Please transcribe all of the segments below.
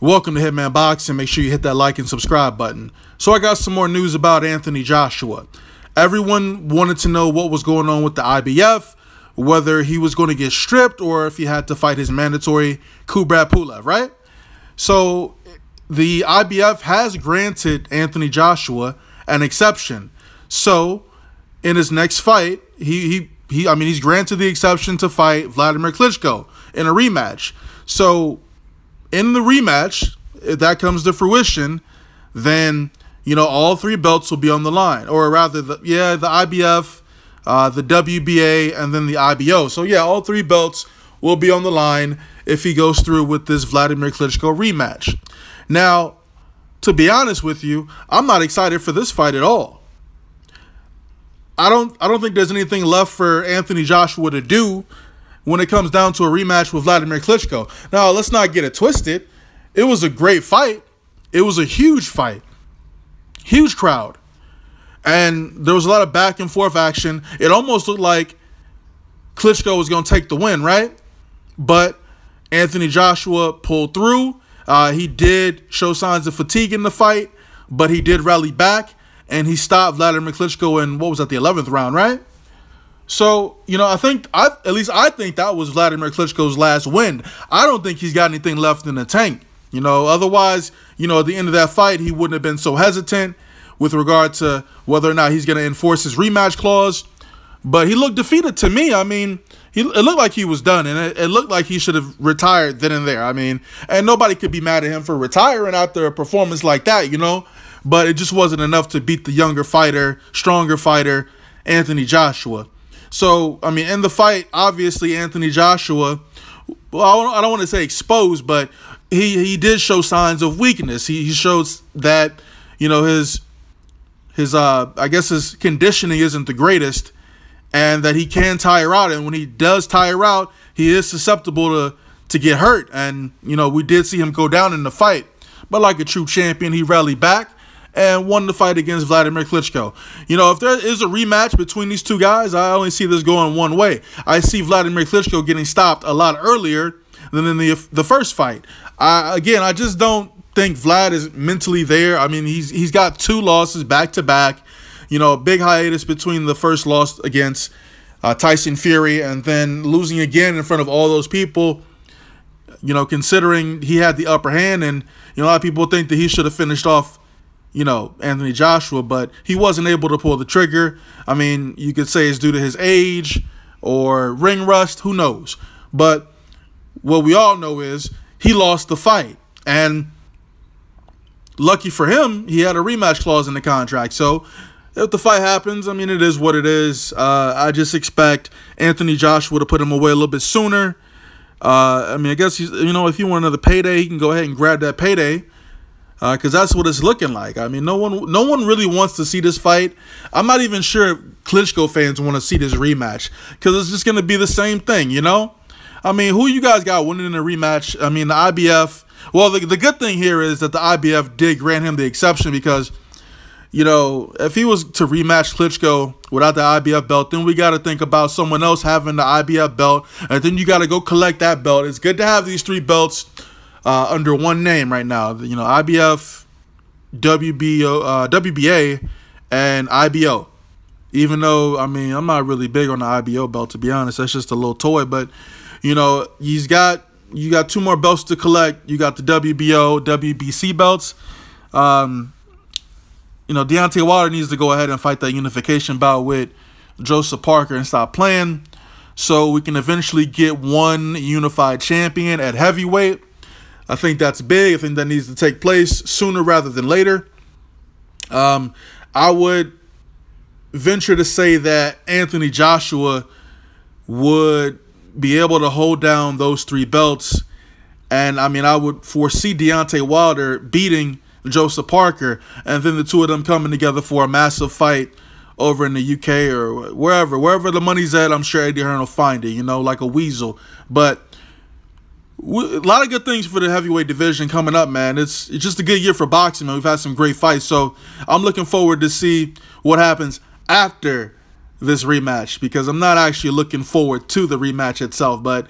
Welcome to Hitman Boxing. Make sure you hit that like and subscribe button. So I got some more news about Anthony Joshua. Everyone wanted to know what was going on with the IBF, whether he was going to get stripped or if he had to fight his mandatory Kubrat Pulev, right? So the IBF has granted Anthony Joshua an exception. So in his next fight, he's granted the exception to fight Wladimir Klitschko in a rematch. So in the rematch, if that comes to fruition, then, all three belts will be on the line. Or rather, the IBF, the WBA, and then the IBO. So, yeah, all three belts will be on the line if he goes through with this Wladimir Klitschko rematch. Now, to be honest with you, I'm not excited for this fight at all. I don't think there's anything left for Anthony Joshua to do when it comes down to a rematch with Wladimir Klitschko. Now, let's not get it twisted. It was a great fight. It was a huge fight. Huge crowd. And there was a lot of back and forth action. It almost looked like Klitschko was going to take the win, right? But Anthony Joshua pulled through. He did show signs of fatigue in the fight, but he did rally back, and he stopped Wladimir Klitschko in, what was that, the 11th round, right? So, I think that was Wladimir Klitschko's last win. I don't think he's got anything left in the tank. Otherwise, at the end of that fight, he wouldn't have been so hesitant with regard to whether or not he's going to enforce his rematch clause. But he looked defeated to me. It looked like he was done, and it looked like he should have retired then and there. And nobody could be mad at him for retiring after a performance like that, But it just wasn't enough to beat the younger fighter, stronger fighter, Anthony Joshua. So, in the fight, obviously, Anthony Joshua, well, I don't want to say exposed, but he did show signs of weakness. He shows that, his conditioning isn't the greatest, and that he can tire out. And when he does tire out, he is susceptible to get hurt. And, we did see him go down in the fight. But like a true champion, he rallied back and won the fight against Wladimir Klitschko. If there is a rematch between these two guys, I only see this going one way. I see Wladimir Klitschko getting stopped a lot earlier than in the first fight. I just don't think Vlad is mentally there. He's got 2 losses back-to-back. A big hiatus between the first loss against Tyson Fury and then losing again in front of all those people. Considering he had the upper hand, and a lot of people think that he should have finished off Anthony Joshua, but he wasn't able to pull the trigger. You could say it's due to his age or ring rust, who knows. But what we all know is he lost the fight. And lucky for him, he had a rematch clause in the contract. So if the fight happens, it is what it is. I just expect Anthony Joshua to put him away a little bit sooner. I guess he's, if you want another payday, he can go ahead and grab that payday. Because that's what it's looking like. No one really wants to see this fight. I'm not even sure Klitschko fans want to see this rematch, because it's just going to be the same thing, who you guys got winning in the rematch? The IBF. Well, the good thing here is that the IBF did grant him the exception, because, if he was to rematch Klitschko without the IBF belt, then we got to think about someone else having the IBF belt, and then you got to go collect that belt. It's good to have these 3 belts under one name right now, IBF, WBA, and IBO. Even though, I'm not really big on the IBO belt, to be honest. That's just a little toy. But, you got 2 more belts to collect. You got the WBO, WBC belts. Deontay Wilder needs to go ahead and fight that unification bout with Joseph Parker and stop playing, so we can eventually get one unified champion at heavyweight. I think that's big. I think that needs to take place sooner rather than later. I would venture to say that Anthony Joshua would be able to hold down those 3 belts. And, I would foresee Deontay Wilder beating Joseph Parker, and then the 2 of them coming together for a massive fight over in the UK or wherever the money's at. I'm sure Eddie Hearn will find it, like a weasel. But a lot of good things for the heavyweight division coming up, man. It's just a good year for boxing, man. We've had some great fights, so I'm looking forward to see what happens after this rematch, because I'm not actually looking forward to the rematch itself, but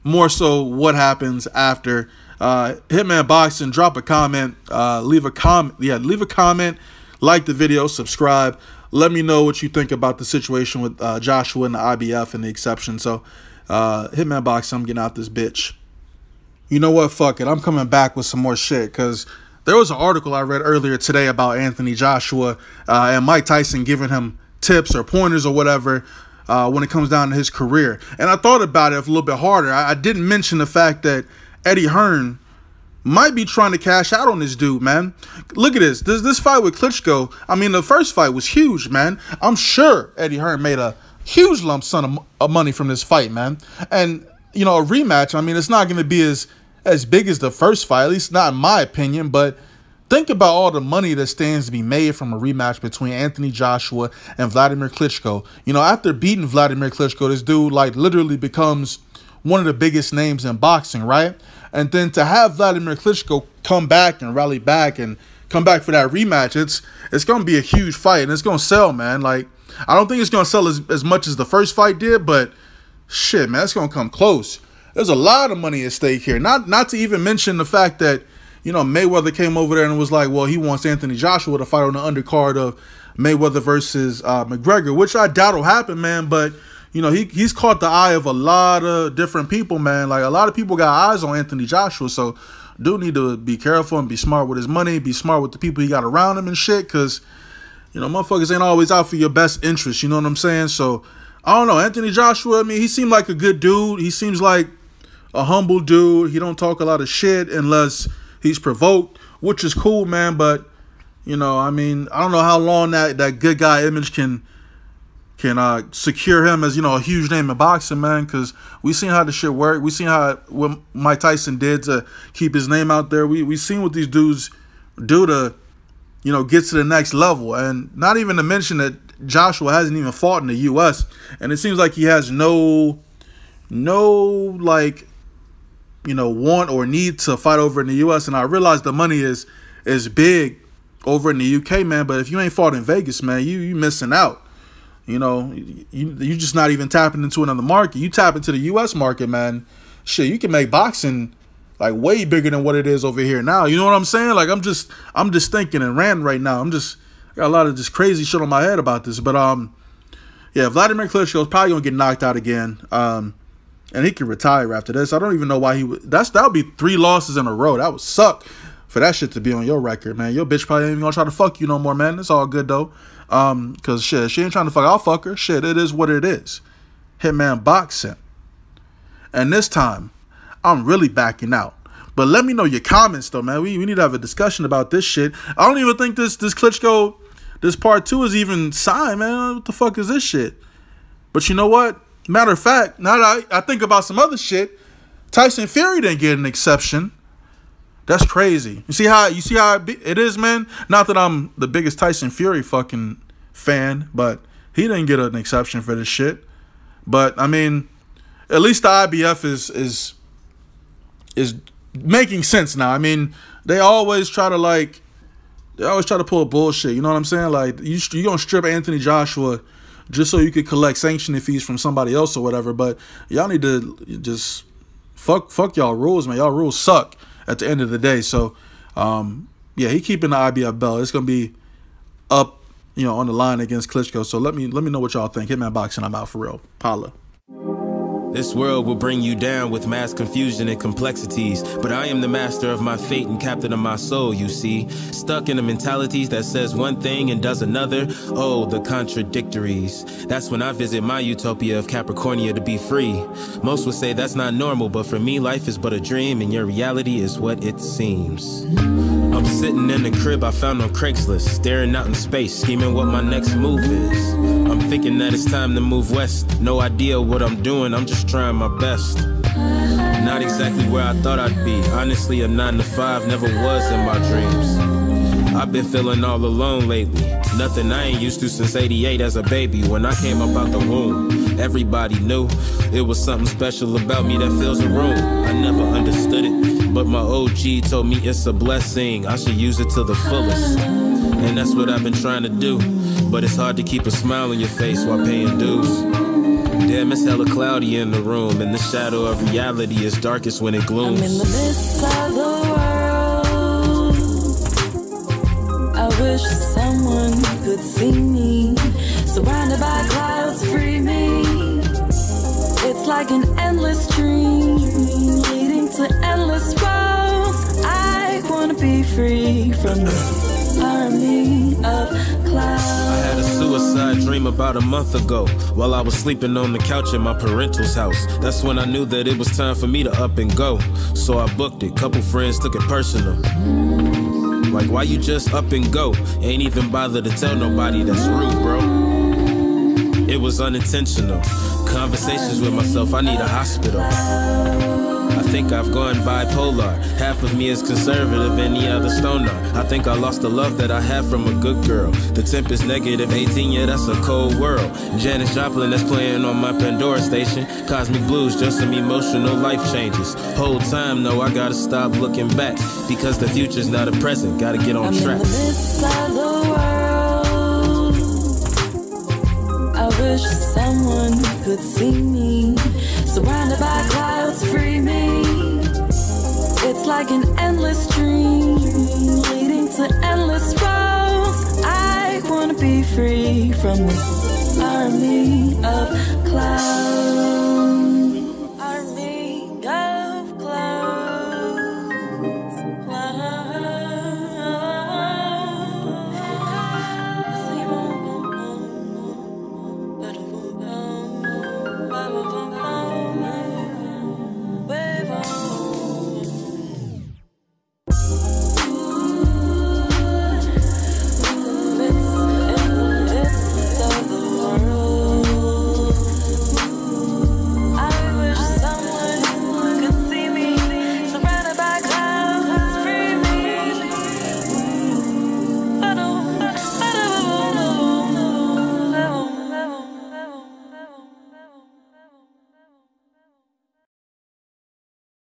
more so what happens after Hitman Boxing, drop a comment, leave a comment, like the video, subscribe. Let me know what you think about the situation with Joshua and the IBF and the exception. So, Hitman Boxing, I'm getting out this bitch. You know what? Fuck it. I'm coming back with some more shit because there was an article I read earlier today about Anthony Joshua and Mike Tyson giving him tips or pointers or whatever when it comes down to his career. And I thought about it a little bit harder. I didn't mention the fact that Eddie Hearn might be trying to cash out on this dude, man. Look at this. This fight with Klitschko, I mean, the first fight was huge, man. I'm sure Eddie Hearn made a huge lump sum of money from this fight, man. And, you know, a rematch, I mean, it's not going to be as big as the first fight, at least not in my opinion, but think about all the money that stands to be made from a rematch between Anthony Joshua and Wladimir Klitschko. You know, after beating Wladimir Klitschko, this dude, like, literally becomes one of the biggest names in boxing, right? And then to have Wladimir Klitschko come back and rally back and come back for that rematch, it's going to be a huge fight, and it's going to sell, man. Like, I don't think it's going to sell as much as the first fight did, but shit, man, it's going to come close. There's a lot of money at stake here. Not to even mention the fact that, you know, Mayweather came over there and was like, well, he wants Anthony Joshua to fight on the undercard of Mayweather versus McGregor, which I doubt will happen, man. But, you know, he's caught the eye of a lot of different people, man. Like, a lot of people got eyes on Anthony Joshua, so dude need to be careful and be smart with his money, be smart with the people he got around him and shit, because, you know, motherfuckers ain't always out for your best interest, you know what I'm saying? So, I don't know. Anthony Joshua, I mean, he seemed like a good dude. He seems like a humble dude. He don't talk a lot of shit unless he's provoked, which is cool, man. But, you know, I mean, I don't know how long that good guy image can secure him as, you know, a huge name in boxing, man, because we seen how the shit worked. We seen what Mike Tyson did to keep his name out there. We seen what these dudes do to, you know, get to the next level. And not even to mention that Joshua hasn't even fought in the U.S. And it seems like he has no like, you know, want or need to fight over in the U.S. And I realize the money is big over in the U.K., man. But if you ain't fought in Vegas, man, you missing out. You know, you just not even tapping into another market. You tap into the U.S. market, man. Shit, you can make boxing like way bigger than what it is over here now. You know what I'm saying? Like, I'm just thinking and ranting right now. I got a lot of just crazy shit on my head about this. But yeah, Wladimir Klitschko is probably gonna get knocked out again. And he can retire after this. I don't even know why he would. That would be 3 losses in a row. That would suck for that shit to be on your record, man. Your bitch probably ain't even gonna try to fuck you no more, man. It's all good though. Cause shit, she ain't trying to fuck. I'll fuck her. Shit, it is what it is. Hitman Boxing. And this time, I'm really backing out. But let me know your comments though, man. We need to have a discussion about this shit. I don't even think this Klitschko, this part 2 is even signed, man. What the fuck is this shit? But you know what? Matter of fact, now that I think about some other shit, Tyson Fury didn't get an exception. That's crazy. You see how it is, man? Not that I'm the biggest Tyson Fury fucking fan, but he didn't get an exception for this shit. But I mean, at least the IBF is making sense now. I mean, they always try to pull bullshit. You know what I'm saying? Like, you gonna strip Anthony Joshua just so you could collect sanctioning fees from somebody else or whatever. But y'all need to just fuck y'all rules, man. Y'all rules suck at the end of the day. So, yeah, he keeping the IBF belt. It's gonna be up, you know, on the line against Klitschko. So let me know what y'all think. Hitman Boxing, I'm out for real. Paula. This world will bring you down with mass confusion and complexities, but I am the master of my fate and captain of my soul, you see. Stuck in the mentalities that says one thing and does another. Oh, the contradictories. That's when I visit my utopia of Capricornia to be free. Most would say that's not normal, but for me, life is but a dream, and your reality is what it seems. I'm sitting in the crib I found on Craigslist, staring out in space, scheming what my next move is. I'm thinking that it's time to move west. No idea what I'm doing, I'm just trying my best. Not exactly where I thought I'd be. Honestly, a 9 to 5 never was in my dreams. I've been feeling all alone lately. Nothing I ain't used to since '88 as a baby. When I came up out the womb, everybody knew it was something special about me that fills a room. I never understood it, but my OG told me it's a blessing. I should use it to the fullest. And that's what I've been trying to do. But it's hard to keep a smile on your face while paying dues. Damn, it's hella cloudy in the room, and the shadow of reality is darkest when it glooms. I'm in the midst of the world. I wish someone could see me. Surrounded by clouds, free me. It's like an endless dream, leading to endless roads. I wanna be free from this army of clouds. I had a suicide dream about a month ago, while I was sleeping on the couch at my parental's house. That's when I knew that it was time for me to up and go. So I booked it, couple friends took it personal. Like, why you just up and go? Ain't even bother to tell nobody, that's rude, bro. It was unintentional. Conversations with myself, I need a hospital. I think I've gone bipolar. Half of me is conservative, any other stoner. I think I lost the love that I had from a good girl. The temp is negative 18, yeah, that's a cold world. Janis Joplin that's playing on my Pandora station. Cosmic Blues, just some emotional life changes. Whole time, no, I gotta stop looking back, because the future's not a present, gotta get on track. I'm in the midst of the world. I wish someone could see me. Surrounded by clouds, free me. It's like an endless dream, leading to endless roads. I wanna be free from this army of clouds.